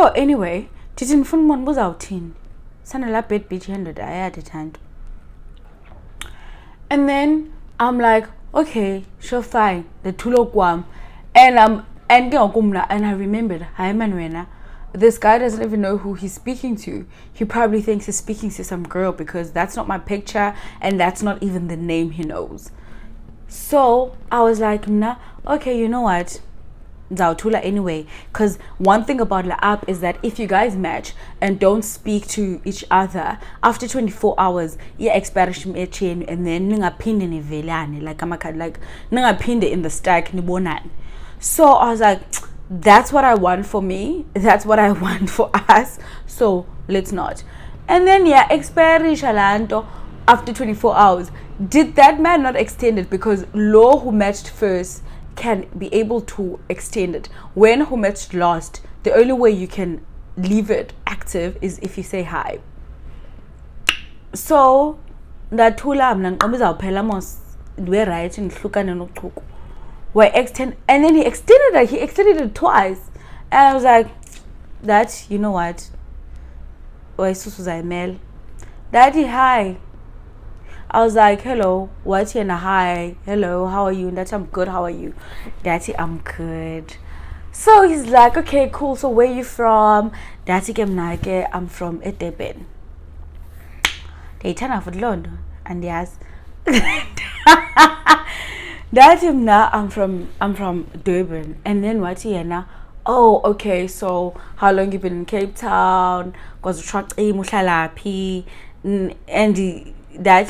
So anyway, ndithi ndifuna umbona uzawuthini sana la bed beach 100 ayathethanto. And then I'm like, okay, sure, fine. The tulo kwam, and I remembered, hi Manuela, this guy doesn't even know who he's speaking to. He probably thinks he's speaking to some girl because that's not my picture and that's not even the name he knows. So I was like, nah, okay, you know what? Zautula anyway, because one thing about the app is that if you guys match and don't speak to each other after 24 hours, you experience chain and then ningapinde ni velane like ningapinde in the stack ni bonan. So I was like, that's what I want for me, that's what I want for us, so let's not. And then experience shalanto after 24 hours. Did that man not extend it? Because law who matched first can be able to extend it. When who matched last, the only way you can leave it active is if you say hi. So ndathula mna ngqombizawuphela mos we right ndihlukane nochuku. We extend, and then he extended it twice. And I was like, that, you know what? Email. Daddy, hi. I was like, hello, what's your hi? Hello, how are you? And that's I'm good, how are you? Daddy, I'm good. So he's like, okay, cool. So where you from? Daddy, I'm from Edeben. They turn off London and he asked, Daddy, I'm from Durban. And then what here now? Oh, okay, so how long you been in Cape Town? Because the truck and that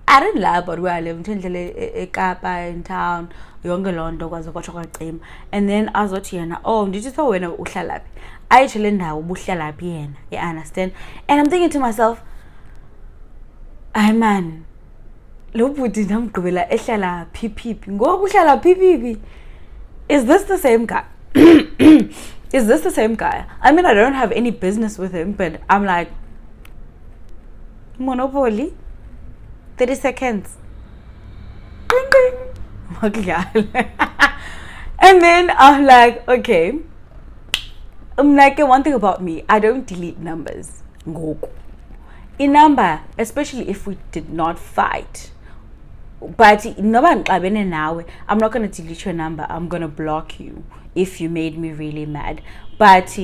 I didn't lie about where I live in Kapa in town, younger London was a team. And then I was watching, oh, did you tell when I actually now you understand? And I'm thinking to myself, I man, look what did I'm going PPP. Is this the same guy? Is this the same guy? I mean, I don't have any business with him, but I'm like, Monopoly, 30 seconds. Ding, ding. And then I'm like, okay. I'm like, one thing about me, I don't delete numbers. In number, especially if we did not fight. But I'm not going to delete your number. I'm going to block you if you made me really mad. But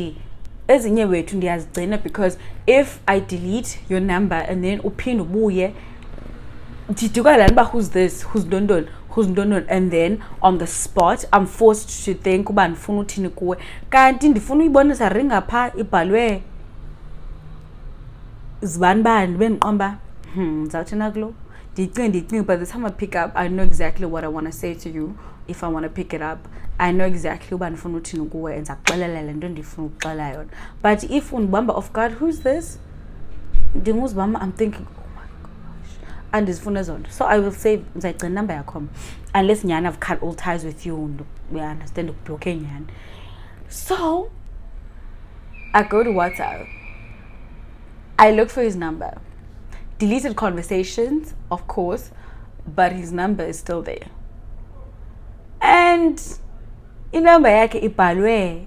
ezinye wethu ndiyazigcina, because if I delete your number and then uphinde ubuye ndiduka lana who's this, who's Dondon, and then on the spot I'm forced to think uba ndifuna uthini kuwe, kanti ndifuna uyibonisa ringa pha ibhalwe zibanibani bendiqomba ndizawuthina kulo ndicinga. By the time I pick up, I know exactly what I want to say to you. If I want to pick it up, I know exactly uba ndifuna uthini kuwe and ndizawuxelela le nto ndifuna ukuxela yona. But if undibamba off guard, who's this, ndinguzibamba, I'm thinking, oh my gosh, and ndizifuna zonto. So I will say ndizayigcina number yakho unless nyani I've cut all ties with you and we understand ukubloke nyani. So I go to WhatsApp, I look for his number, deleted conversations, of course, but his number is still there. And inamba yakhe ibhalwe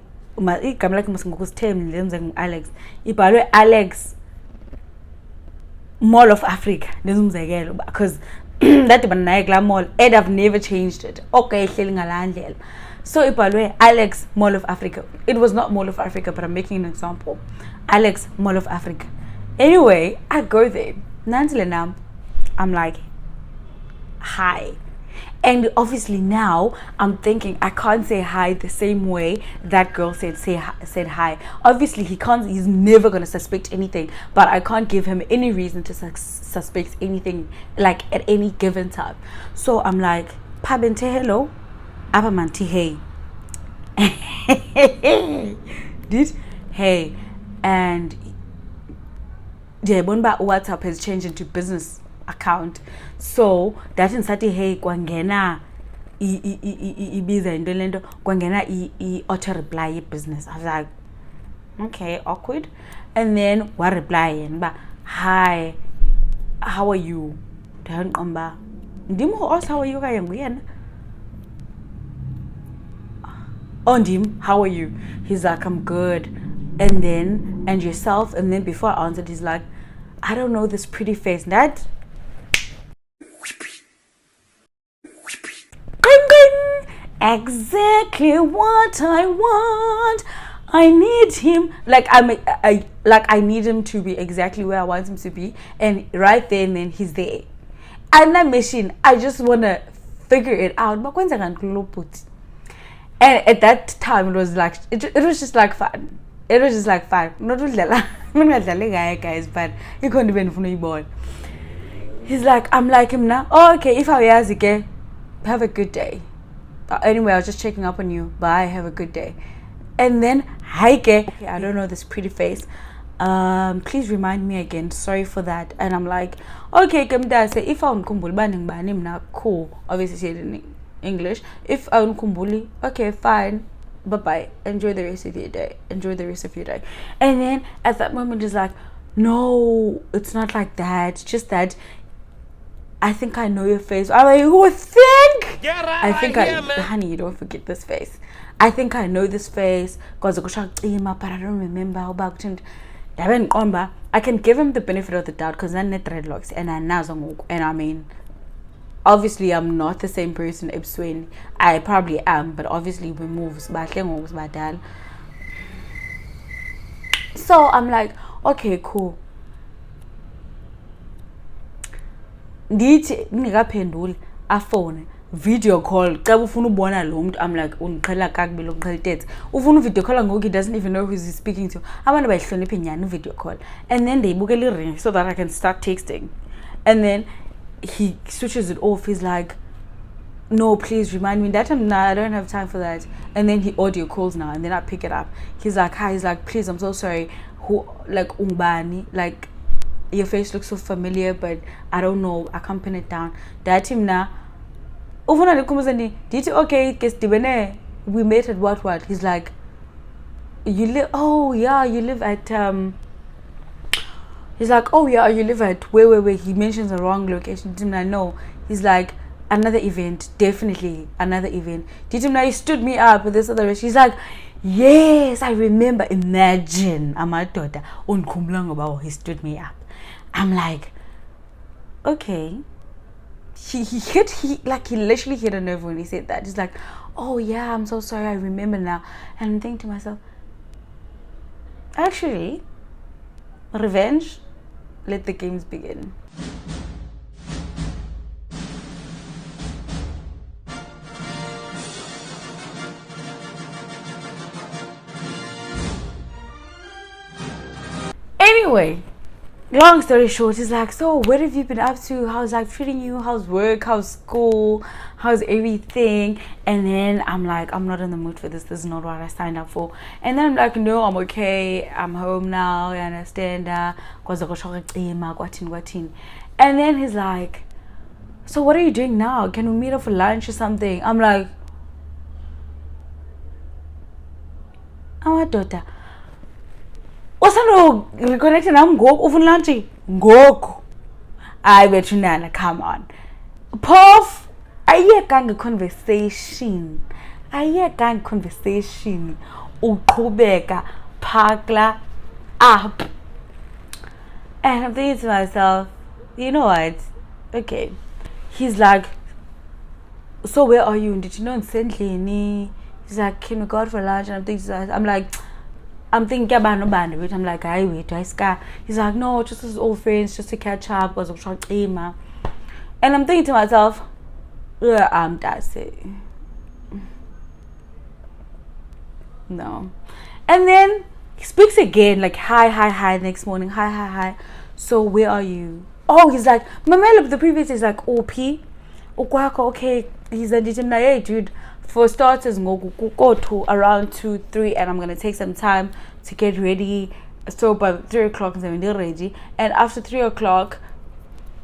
igama lakhe ngokusithembi lenze ngu-Alex, ibhalwe Alex Mall of Africa, ndizumzekelo, because that naye kulaa mall and I've never changed it. Okay, ihleli ngalaa ndlela. So ibhalwe Alex Mall of Africa. It was not Mall of Africa, but I'm making an example. Alex Mall of Africa. Anyway, I go there. Nanti I'm like, hi. And obviously now I'm thinking I can't say hi the same way that girl said hi. Obviously he's never gonna suspect anything, but I can't give him any reason to suspect anything like at any given time. So I'm like, Pabente hello, Abamanti hey. Did hey, and WhatsApp has changed into business account, so that in sati hey kwangena ibiza into lento kwangena auto reply business. I was like, okay, awkward. And then what reply and hi, how are you? Ndimho ask how are you guys nguyena. on him, how are you? He's like, I'm good. And then, and yourself? And then before I answered, he's like, I don't know this pretty face. That exactly what I want. I need him. Like I need him to be exactly where I want him to be, and right there and then he's there. And that machine, I just wanna figure it out. But when and at that time it was like it was just like fun. It was just like fun. Not guys, but he couldn't even funny boy. He's like, I'm like him now. Oh, okay, if I was again, have a good day. Anyway, I was just checking up on you. Bye, have a good day. And then, hi, I don't know this pretty face. Please remind me again. Sorry for that. And I'm like, okay, say if I'm kumbul cool. Obviously, said in English. If I'm kumbuli, okay, fine. Bye bye. Enjoy the rest of your day. Enjoy the rest of your day. And then at that moment, it's like, no, it's not like that. It's just that I think I know your face. I'm like, who think? I think honey, you don't forget this face. I think I know this face because but I don't remember how back I can give him the benefit of the doubt because I net dreadlocks and I mean, obviously I'm not the same person Ipswin. I probably am, but obviously we moves so I'm like, okay, cool. Ndithi ngingakaphenduli afone video call xa ufuna ubona lo muntu. I'm like undiqhela kakubi lo qhelitethe ufuna video call ngoku he doesn't even know who he's speaking to. Abantu bayihlonipha inyani video call, and then they ibukela ring so that I can start texting, and then he switches it off. He's like, no, please remind me. That time, nah, I don't have time for that. And then he audio calls now, and then I pick it up. He's like, hi. He's like, please, I'm so sorry. Who, like, umbani, like, your face looks so familiar, but I don't know. I can't pin it down. That him now. Did you okay? We met at what? He's like, you live. Oh yeah, you live at He's like, oh yeah, you live at where? He mentions the wrong location. Didn't I know? He's like, another event, definitely another event. Did you know he stood me up with this other? She's like, yes, I remember. Imagine, I'm a daughter. He stood me up. I'm like, okay. He literally hit a nerve when he said that. He's like, oh yeah, I'm so sorry, I remember now. And I'm thinking to myself, actually, revenge, let the games begin. Anyway, long story short, he's like, so what have you been up to? How's life treating you? How's work? How's school? How's everything? And then I'm like, I'm not in the mood for this. This is not what I signed up for. And then I'm like, no, I'm okay. I'm home now. You understand? And then he's like, so what are you doing now? Can we meet up for lunch or something? I'm like, I'm a daughter. Wasano reconnecting. I'm go over lunch. Go. I bet you nana. Come on. Puff. I hear gang conversation. Ukubeka pakla up. And I'm thinking to myself, you know what? Okay. He's like, so where are you? Did you know in St. Lenny? He's like, can we go out for lunch? And I'm thinking about no band. I'm like, I wait, I scar. He's like, no, just as old friends, just to catch up. Was and I'm thinking to myself, I'm Darcy. No. And then he speaks again, like, hi, next morning, hi. So where are you? Oh, he's like, Mamela, the previous is like, OP. Okay. He's a hey, dude. For starters, go to around 2-3, and I'm gonna take some time to get ready. So by 3 o'clock, I'm ready. And after 3 o'clock,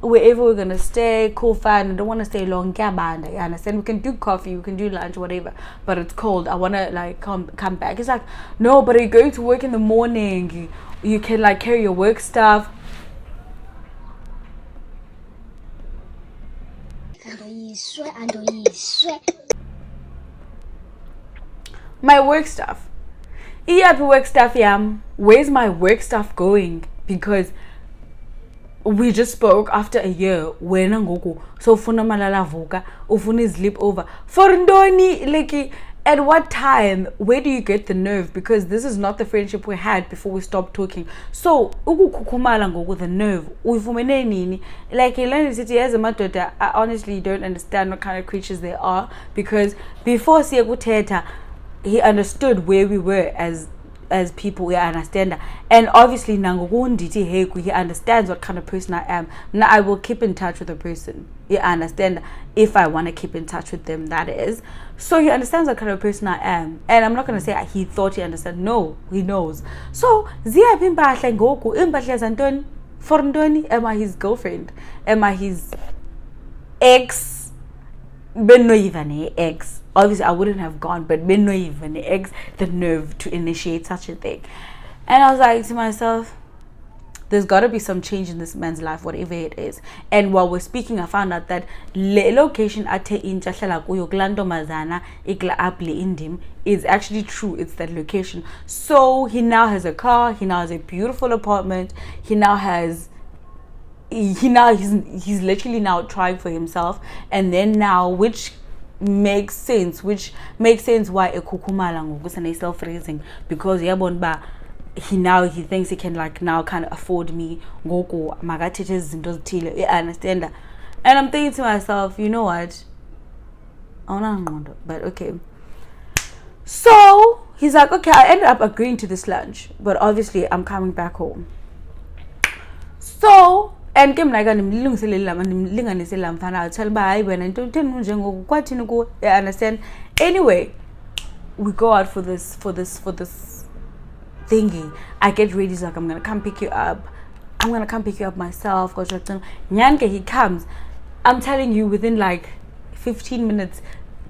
wherever we're gonna stay, cool, fine. I don't want to stay long. You understand? We can do coffee, we can do lunch, whatever. But it's cold. I wanna like come back. He's like, no, but are you going to work in the morning? You can like carry your work stuff. My work stuff. Work stuff, where's my work stuff going? Because we just spoke after a year. Wena ngoku so ufuna malala vuka, ufuna sleep over. For ndoni, like, at what time? Where do you get the nerve? Because this is not the friendship we had before we stopped talking. So ukukukhumala ngoku, the nerve. Uyifumene nini? Like, as a madoda, I honestly don't understand what kind of creatures they are, because before siya kuthetha, he understood where we were as people. We understand that. And obviously he understands what kind of person I am. Now I will keep in touch with the person. You understand, if I want to keep in touch with them, that is. So he understands what kind of person I am. And I'm not going to say he thought he understood. No, he knows. So am I his girlfriend? Am I his ex? Ben no even ex. Obviously I wouldn't have gone, but ben no even ex, the nerve to initiate such a thing. And I was like to myself, there's got to be some change in this man's life, whatever it is. And while we're speaking, I found out that the location ate inja hlala kuyo kulaa ntombazana ikla apple indim is actually true. It's that location. So he now has a car, he now has a beautiful apartment, he's literally now trying for himself. And then now, which makes sense why ekukumala ngokusana self-raising, because he thinks he can like now kind of afford me ngoku makathethe izinto zithile. You understand? And I'm thinking to myself, you know what, but okay. So he's like, okay, I ended up agreeing to this lunch, but obviously I'm coming back home. So and came like I'll tell by when I don't understand. Anyway, we go out for this thingy. I get ready, he's like, I'm gonna come pick you up myself. Nyanke, he comes. I'm telling you, within like 15 minutes,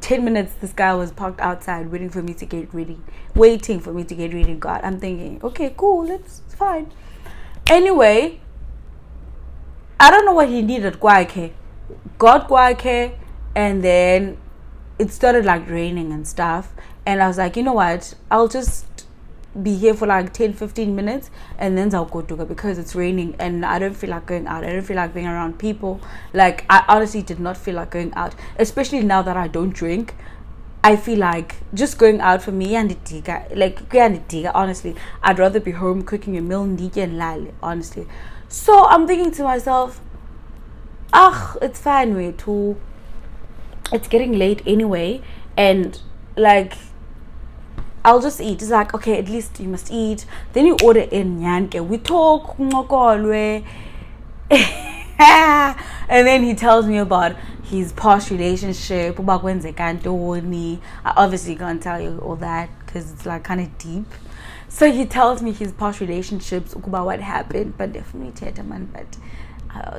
10 minutes, this guy was parked outside waiting for me to get ready. God, I'm thinking, okay, cool, it's fine. Anyway, I don't know what he needed. Got kwake, and then it started like raining and stuff. And I was like, you know what? I'll just be here for like 10-15 minutes and then I'll go to it, because it's raining and I don't feel like going out. I don't feel like being around people. Like, I honestly did not feel like going out, especially now that I don't drink. I feel like just going out for me and honestly, I'd rather be home cooking a meal and lali, honestly. So I'm thinking to myself, it's fine, wait, too. It's getting late anyway, and like, I'll just eat. It's like, okay, at least you must eat. Then you order in nyanke. We talk, and then he tells me about his past relationship. I obviously can't tell you all that because it's like kind of deep. So he tells me his past relationships, about what happened, but definitely Tetaman, but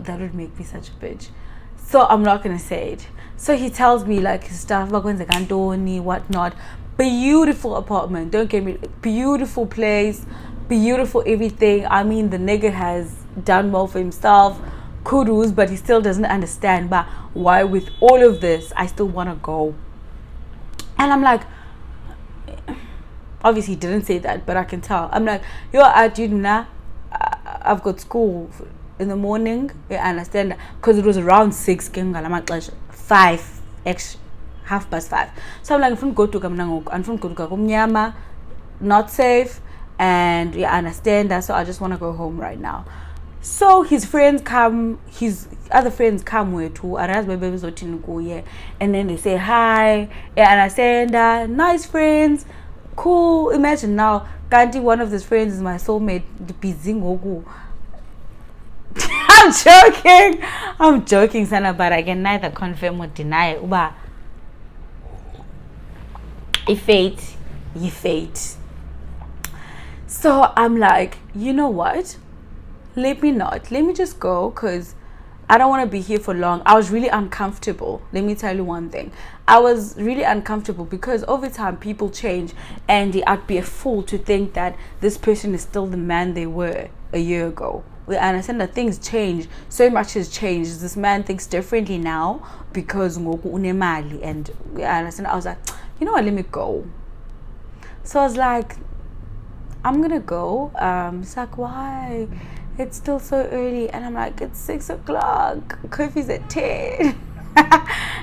that would make me such a bitch. So I'm not gonna say it. So he tells me like his stuff, whatnot. Beautiful apartment, don't get me, beautiful place, beautiful everything. I mean, the nigga has done well for himself, kudos, but he still doesn't understand but why with all of this I still want to go. And I'm like, obviously he didn't say that, but I can tell. I'm like, yo, I've got school in the morning. I understand that, because it was around 6, 5 extra, 5:30. So I'm like, I'm going to go to not safe, and I understand that, so I just want to go home right now. So his other friends come with too, and then they say hi, and I say, nice friends, cool. Imagine now, Kanti, one of his friends is my soulmate, I'm joking, Sana, but I can neither confirm or deny it. If fate, you fate. So I'm like, you know what? Let me just go, because I don't want to be here for long. I was really uncomfortable. Let me tell you one thing. I was really uncomfortable because over time people change, and I'd be a fool to think that this person is still the man they were a year ago. We understand that things change. So much has changed. This man thinks differently now because ngoku unemali, and we understand. I was like, you know what? Let me go. So I was like, I'm gonna go. It's like, why? It's still so early. And I'm like, it's 6 o'clock. Curfew's at 10.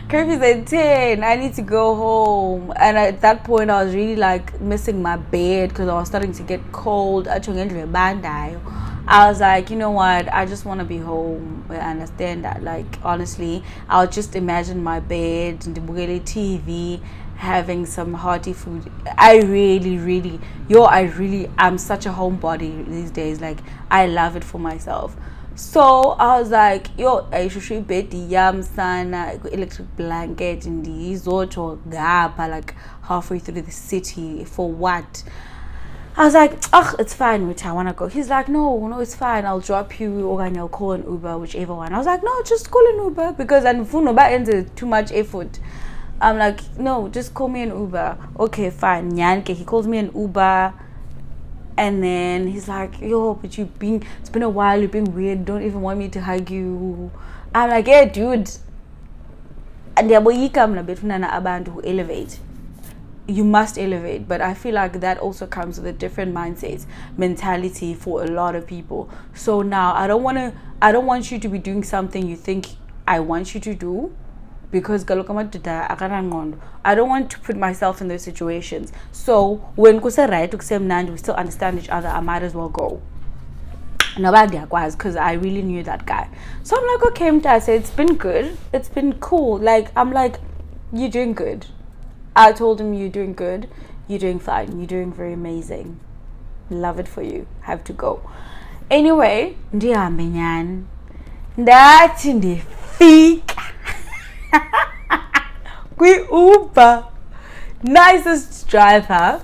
Curfew's at 10. I need to go home. And at that point, I was really like missing my bed because I was starting to get cold. I was like, you know what? I just want to be home. I understand that. Like, honestly, I'll just imagine my bed and the TV, having some hearty food. I'm such a homebody these days. Like, I love it for myself. So I was like, yo, I should bed the yam sana electric blanket and these gapa like halfway through the city for what? I was like, oh, it's fine, which I want to go. He's like, no, it's fine. I'll drop you or I'll call an Uber, whichever one. I was like, no, just call an Uber because I'm too much effort. I'm like, no, just call me an Uber. Okay, fine. Nyanke, he calls me an Uber. And then he's like, yo, but it's been a while, you've been weird, don't even want me to hug you. I'm like, yeah, dude. And abantu who elevate. You must elevate, but I feel like that also comes with a different mentality for a lot of people. So now I don't want you to be doing something you think I want you to do, because I don't want to put myself in those situations. So when we still understand each other, I might as well go. Because I really knew that guy. So I'm like, okay, I said, it's been good. It's been cool. Like, I'm like, you're doing good. I told him, you're doing good. You're doing fine. You're doing very amazing. Love it for you. Have to go. Anyway, ndihambe ndathi ndifika Uber, nicest driver.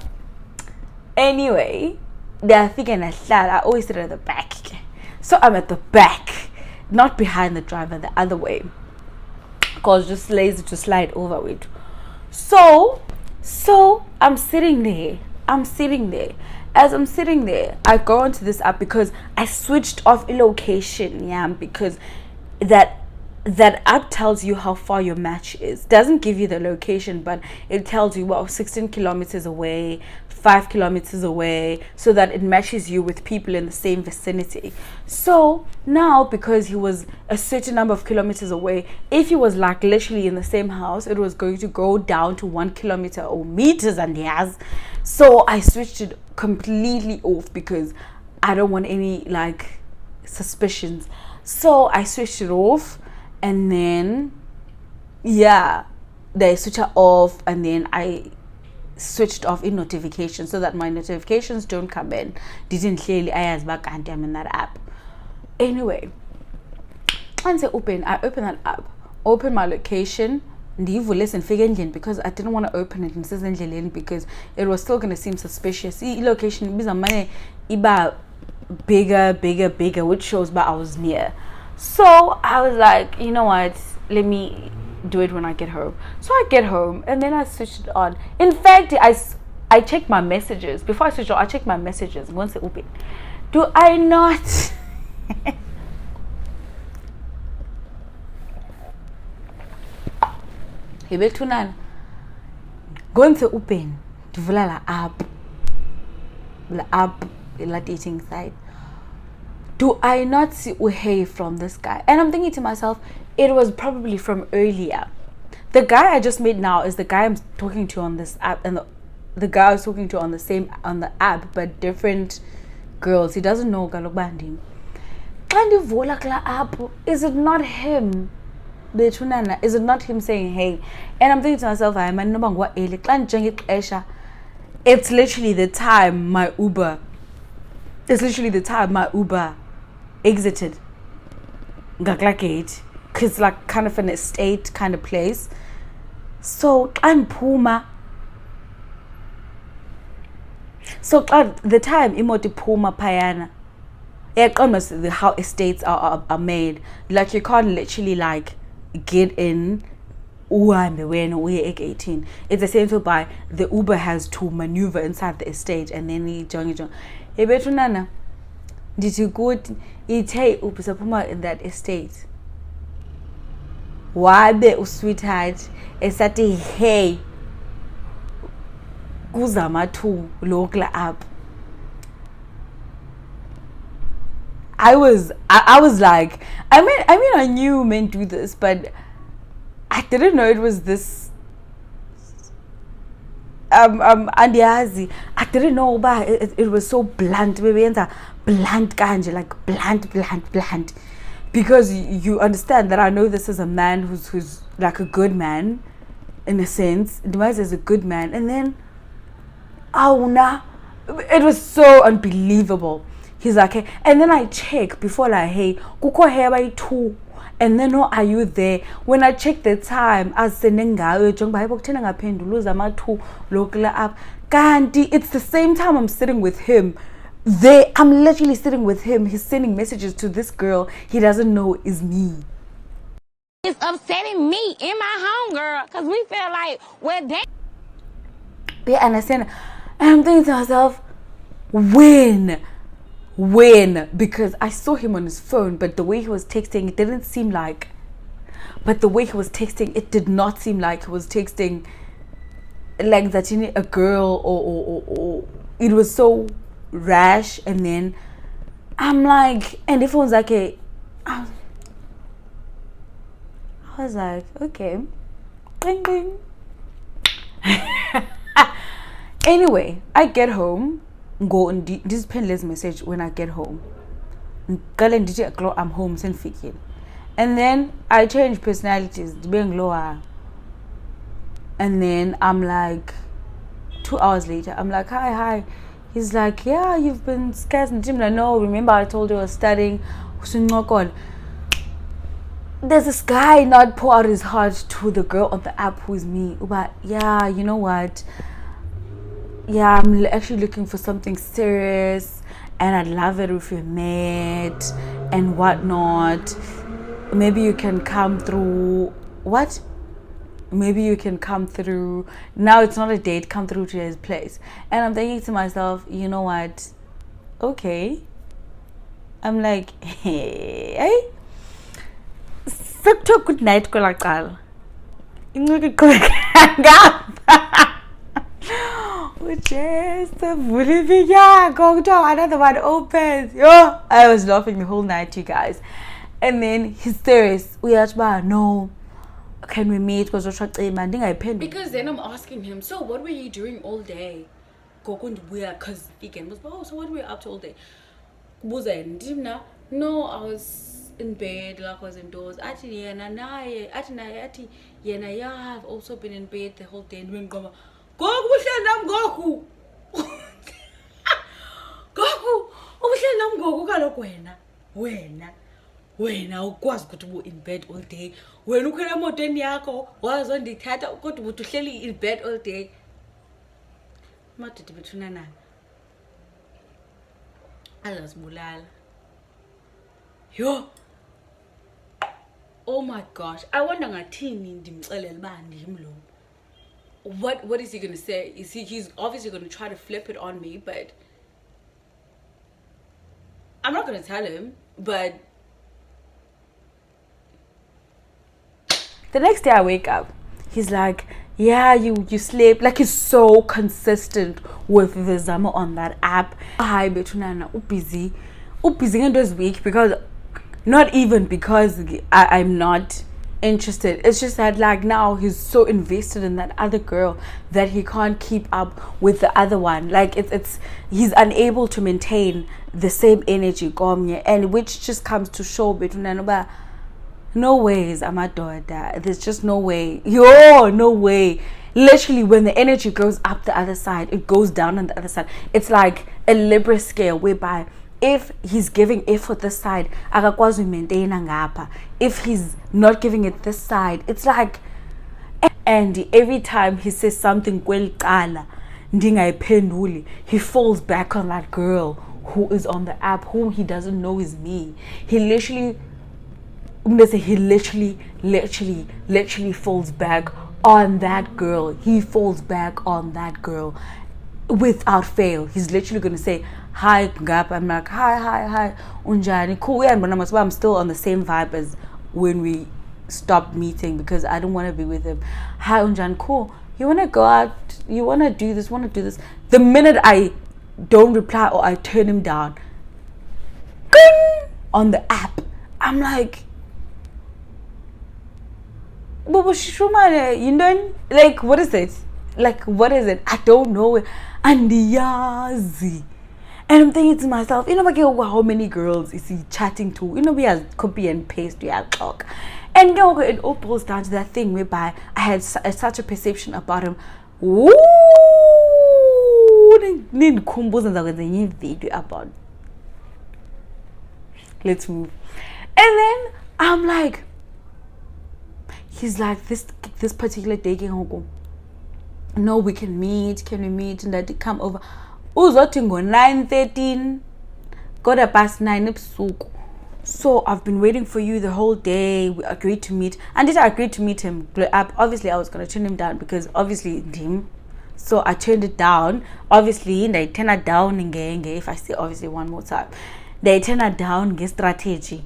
Anyway, I always sit at the back. So I'm at the back, not behind the driver, the other way, because just lazy to slide over with. So I'm sitting there. As I'm sitting there, I go onto this app because I switched off a location. Yeah, because that app tells you how far your match is. Doesn't give you the location, but it tells you, well, 16 kilometers away, 5 kilometers away, so that it matches you with people in the same vicinity. So now, because he was a certain number of kilometers away, if he was like literally in the same house, it was going to go down to 1 kilometer or meters and years. So I switched it completely off because I don't want any like suspicions. So I switched it off. And then, yeah, they switch it off, and then I switched off in notifications so that my notifications don't come in. Didn't clearly I as back and I'm in that app. Anyway, once I open that app, open my location, because I didn't want to open it because it was still gonna seem suspicious. Location iba bigger, which shows that I was near. So I was like, you know what, let me do it when I get home. So I get home and then I switched it on. In fact, I checked my messages. Before I switched on, I checked my messages. Once they open, do I not? Going to open the app, the dating site. Do I not see uhe from this guy? And I'm thinking to myself, it was probably from earlier. The guy I just met now is the guy I'm talking to on this app, and the guy I was talking to on the app, but different girls. He doesn't know Galobandi. Is it not him? Is it not him saying hey? And I'm thinking to myself, it's literally the time my Uber exited Ngakla Gate, because like kind of an estate kind of place. So I'm Puma. So the time imoti Puma Payana. Almost how estates are made. Like you can't literally like get in we're 18. It's the same to buy. The Uber has to maneuver inside the estate and then he John. Hey Betunana. Did you go Upusapuma in that estate? Why be sweetheart? It's at hey. kuzama to local app. I was like, I knew men do this, but I didn't know it was this andiyazi. I didn't know about it was so blunt. Maybe blunt kanje, like blunt. Because you understand that I know this is a man who's like a good man, in a sense. Demise is a good man, and then it was so unbelievable. He's like, hey, and then I check before, like, hey, kuko hair by 2. And then, no, are you there? When I check the time, as sending local app. Kanti, it's the same time I'm sitting with him. I'm literally sitting with him. He's sending messages to this girl he doesn't know is me. It's upsetting me in my home, girl, because we feel like we're damn. They understand. And I'm thinking to myself, when? Because I saw him on his phone, but the way he was texting, it didn't seem like. But the way he was texting, it did not seem like he was texting like that. You need a girl, or it was so rash. And then I'm like, and if it was like I was like, okay, ding ding. Anyway, I get home. Go and this penless message when I get home. I'm home since fikin. And then I change personalities, being lower. And then I'm like, 2 hours later, I'm like, hi. He's like, yeah, you've been scarce in the gym. Like, no, remember I told you I was studying. There's this guy not pour out his heart to the girl on the app who is me. But yeah, you know what? Yeah, I'm actually looking for something serious, and I'd love it if we met and whatnot. Maybe you can come through. What? Maybe you can come through. Now it's not a date. Come through to his place. And I'm thinking to myself, you know what? Okay. I'm like, hey. Good night, Kolakal. Another one opens. Yo, I was laughing the whole night, you guys. And then he's serious. No, can we meet? Because then I'm asking him, so what were you doing all day? Because weekend was, oh, so what were you up to all day? No, I was in bed, like I was indoors. Yeah, I've also been in bed the whole day. Goku ubuhleli nami Goku kaloku wena ukwazi ukuthi ubu in bed all day. Wena ukhwela emotweni yakho wazondithatha kodwa ubuthi uhleli in bed all day. Madoda bethuna nani azasibulala. Yo, oh my gosh, I wonder ngathini ndimxelele ba ndim lo. What is he gonna say? He's obviously gonna try to flip it on me, but I'm not gonna tell him. But the next day I wake up, he's like, yeah, you sleep. Like, he's so consistent with the Zama on that app. Hi, Betunana, busy this week, because not even because I'm not interested. It's just that, like, now he's so invested in that other girl that he can't keep up with the other one. Like, it's he's unable to maintain the same energy, and which just comes to show between no ways I'm a daughter. There's just no way. No way. Literally, when the energy goes up the other side, it goes down on the other side. It's like a Libra scale whereby if he's giving effort this side, akakwazi maintain ngapha. If he's not giving it this side, it's like, and every time he says something kweliqala ndingayiphenduli, he falls back on that girl who is on the app, whom he doesn't know is me. He literally falls back on that girl. He falls back on that girl without fail. He's literally gonna say, hi Gap. I'm like, hi, unjani, cool. Yeah, but I'm still on the same vibe as when we stopped meeting, because I don't want to be with him. Hi unjani, cool. you want to go out, you want to do this, the minute I don't reply or I turn him down on the app, I'm like, you know, like, what is it? Like, what is it? I don't know it. And yazi. And I'm thinking to myself, you know, like, how many girls is he chatting to? You know, we have copy and paste, we have talk. And you know, it all boils down to that thing whereby I had such a perception about him. Ooh, about. Let's move. And then I'm like, he's like, this particular day, no, we can meet. Can we meet? And that come over. Uzothi ngo 9:13. Got up past 9 ebusuku. So I've been waiting for you the whole day. We agreed to meet. And did I agree to meet him? Obviously, I was gonna turn him down because obviously him. So I turned it down. Obviously, they turn it down again. If I say obviously one more time, they turn it down. Get strategy,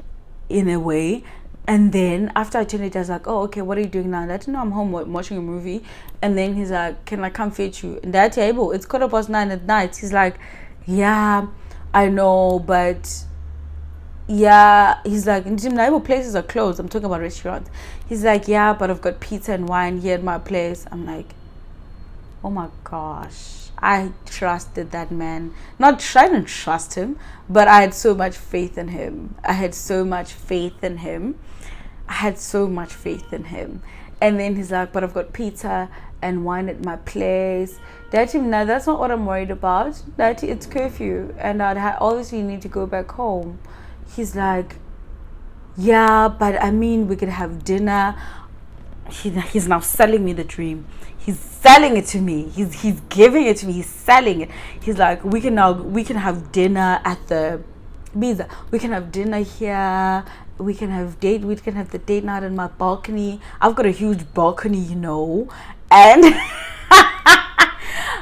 in a way. And then after I turned it, I was like, oh, okay, what are you doing now? I didn't know, I'm home watching a movie. And then he's like, can I come fetch you? And that's able. It's 9:15 at night. He's like, yeah, I know, but yeah. He's like, places are closed. I'm talking about restaurants. He's like, yeah, but I've got pizza and wine here at my place. I'm like, oh my gosh. I trusted that man. I didn't trust him, but I had so much faith in him. And then he's like, but I've got pizza and wine at my place. That's not what I'm worried about. That it's curfew and I'd obviously need to go back home. He's like, yeah, but I mean, we could have dinner. He's now selling me the dream. He's selling it to me. He's giving it to me. He's selling it. He's like, we can have dinner at the Biza. We can have dinner here. We can have the date night on my balcony. I've got a huge balcony, you know. And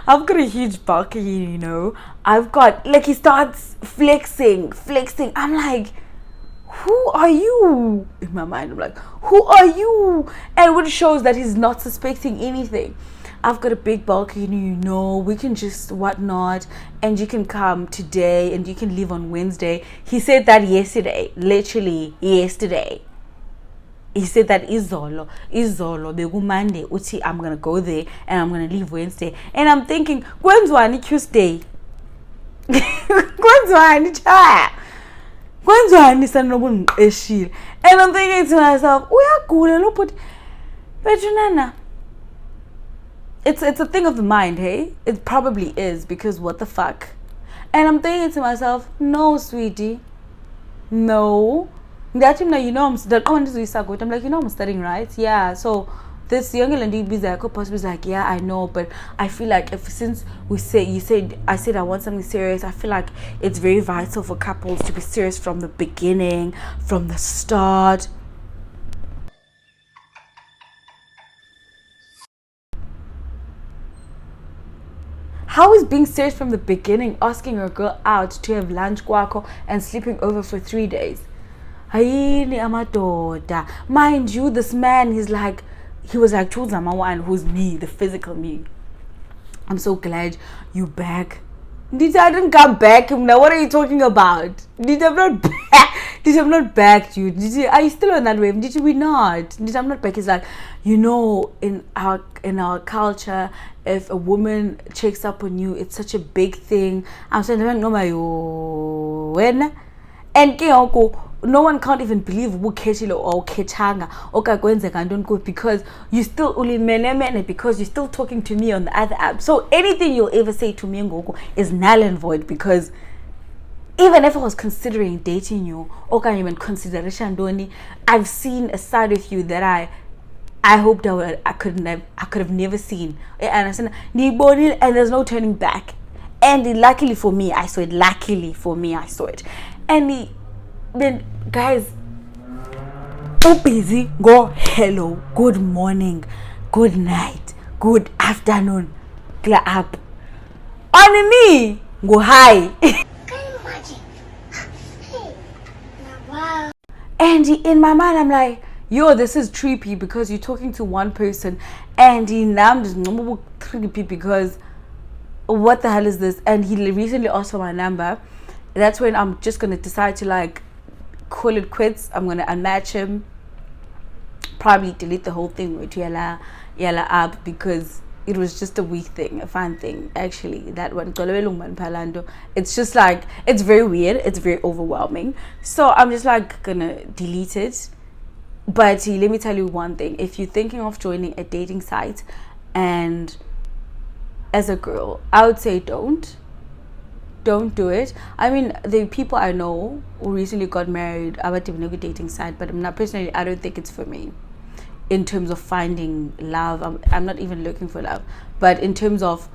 I've got a huge balcony, you know. I've got, like, he starts flexing. I'm like, who are you? In my mind, I'm like, who are you? And which shows that he's not suspecting anything. I've got a big balcony, you know, we can just whatnot, and you can come today and you can leave on Wednesday. He said that yesterday, literally yesterday. He said that izolo, begu Monday, uthi I'm gonna go there and I'm gonna leave Wednesday. And I'm thinking, kwenzwani Tuesday? Kwenzwani cha? Kwenzwani sanobunqeshile? And I'm thinking to myself, uyagula lo but Nana. It's a thing of the mind, hey? It probably is, because what the fuck? And I'm thinking to myself, no, sweetie. No. That time now, you know, I'm like, you know, I'm studying, right? Yeah. So this young lady possibly is like, yeah, I know, but I feel like since I said I want something serious, I feel like it's very vital for couples to be serious from the beginning, from the start. How is being serious from the beginning asking a girl out to have lunch kwako and sleeping over for 3 days? Hayini amadoda. Mind you, this man, he was like, choose number one, who's me, the physical me. I'm so glad you back. Did I didn't come back? Now what are you talking about? Did I'm not back? Did I'm not back, dude? Are you still on that wave? Did we not? Did I'm not back? It's like, you know, in our culture, if a woman checks up on you, it's such a big thing. I'm saying, when and no one can't even believe ukhetile or ukhethanga okakwenzeka ntoni because you still ulimene because you're still talking to me on the other app. So anything you'll ever say to me ngoku is null and void, because even if I was considering dating you, okay, even consideration ntoni, I've seen a side of you that I hoped I could have never seen. And I said, and there's no turning back. And luckily for me, I saw it. And then, guys, so busy. Go hello, good morning, good night, good afternoon, clear up. On me, go hi. Can you imagine? Hey, wow. And in my mind, I'm like, yo, this is creepy because you're talking to one person and he named creepy because what the hell is this? And he recently asked for my number. That's when I'm just gonna decide to like call it quits. I'm gonna unmatch him, probably delete the whole thing with yella app because it was just a weak thing, a fun thing. Actually, that one, it's just like, it's very weird, it's very overwhelming. So I'm just like gonna delete it. But let me tell you one thing: if you're thinking of joining a dating site, and as a girl, I would say don't do it. I mean, the people I know who recently got married, I went to a dating site, but I'm not personally, I don't think it's for me. In terms of finding love, I'm not even looking for love. But in terms of,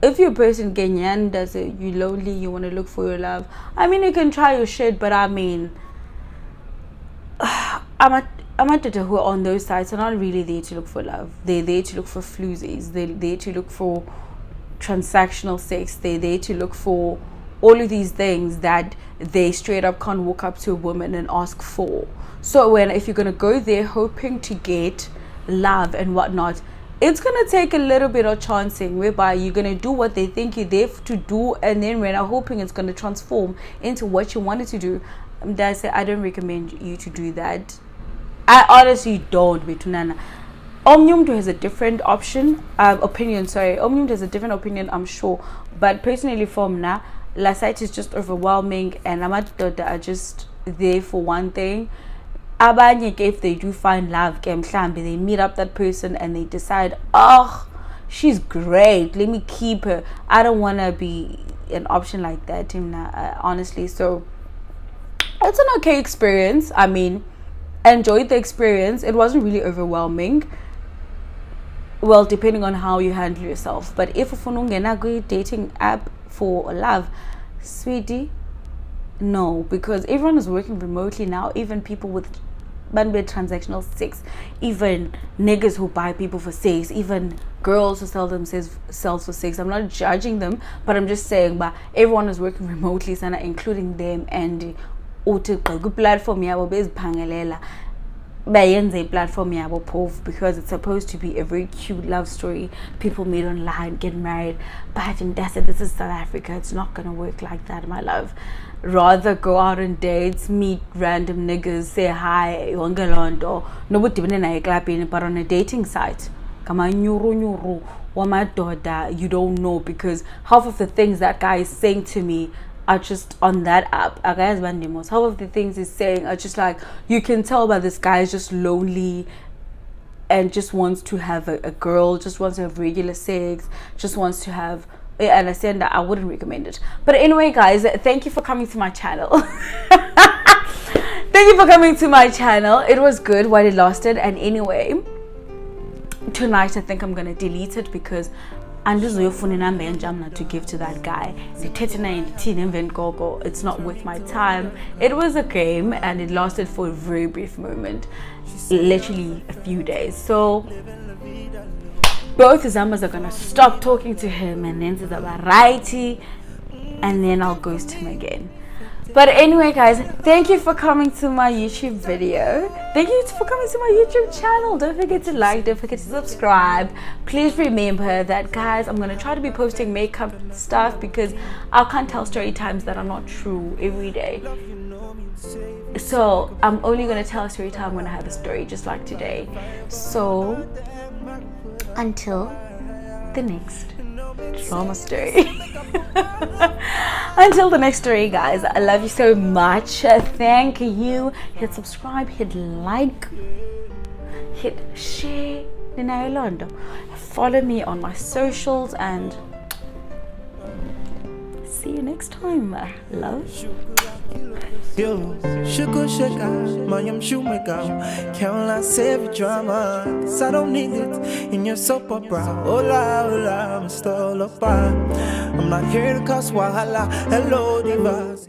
if you're a person Kenyan, does it, you lonely, you want to look for your love, I mean, you can try your shit, but I mean, I'm at who are on those sites are not really there to look for love. They're there to look for floozies. They're there to look for transactional sex. They're there to look for all of these things that they straight up can't walk up to a woman and ask for. So if you're gonna go there hoping to get love and whatnot, it's gonna take a little bit of chancing, whereby you're gonna do what they think you're there to do, and then when I'm hoping it's gonna transform into what you wanted to do. I don't recommend you to do that. I honestly don't. Betunana. Omnium has a different opinion. Sorry, Omnium has a different opinion, I'm sure. But personally, for me, la site is just overwhelming, and Amadoda are just there for one thing. Abanye, if they do find love, they meet up that person and they decide, oh, she's great, let me keep her. I don't want to be an option like that, honestly. So it's an okay experience. I mean, I enjoyed the experience. It wasn't really overwhelming. Well, depending on how you handle yourself. But if you want a dating app for love, sweetie, no, because everyone is working remotely now. Even people with transactional sex, even niggas who buy people for sex, even girls who sell themselves for sex. I'm not judging them, but I'm just saying, but everyone is working remotely, sana, including them. And platform yabo beziphangelela bayenze platform yabo phofu, because it's supposed to be a very cute love story. People meet online, get married, but in this is South Africa. It's not gonna work like that, my love. Rather go out on dates, meet random niggas, say hi, wangelondo, but on a dating site, you don't know, because half of the things that guy is saying to me are just on that app. Half of the things he's saying are just like, you can tell by this guy is just lonely and just wants to have a girl, just wants to have regular sex, just wants to have. I understand that I wouldn't recommend it. But anyway, guys, thank you for coming to my channel. Thank you for coming to my channel. It was good while it lasted. And anyway, tonight I think I'm gonna delete it, because and this is your phone number and jamna to give to that guy. It's not worth my time. It was a game and it lasted for a very brief moment, literally a few days. So both Zambas are gonna stop talking to him, and then to the variety, and then I'll ghost him again. But anyway, guys, thank you for coming to my YouTube video. Thank you for coming to my YouTube channel. Don't forget to like, don't forget to subscribe. Please remember that, guys, I'm gonna try to be posting makeup stuff, because I can't tell story times that are not true every day. So I'm only gonna tell a story time when I have a story, just like today. So until the next drama story. Until the next story, guys, I love you so much. Thank you. Hit subscribe, hit like, hit share. Follow me on my socials, and see you next time. Love. Yo, sugar, mayam shumega. Can't lie, save drama. Cause I don't need it in your soap opera. Hola, I'm still up. I'm not here to cause wahala. Hello, divas.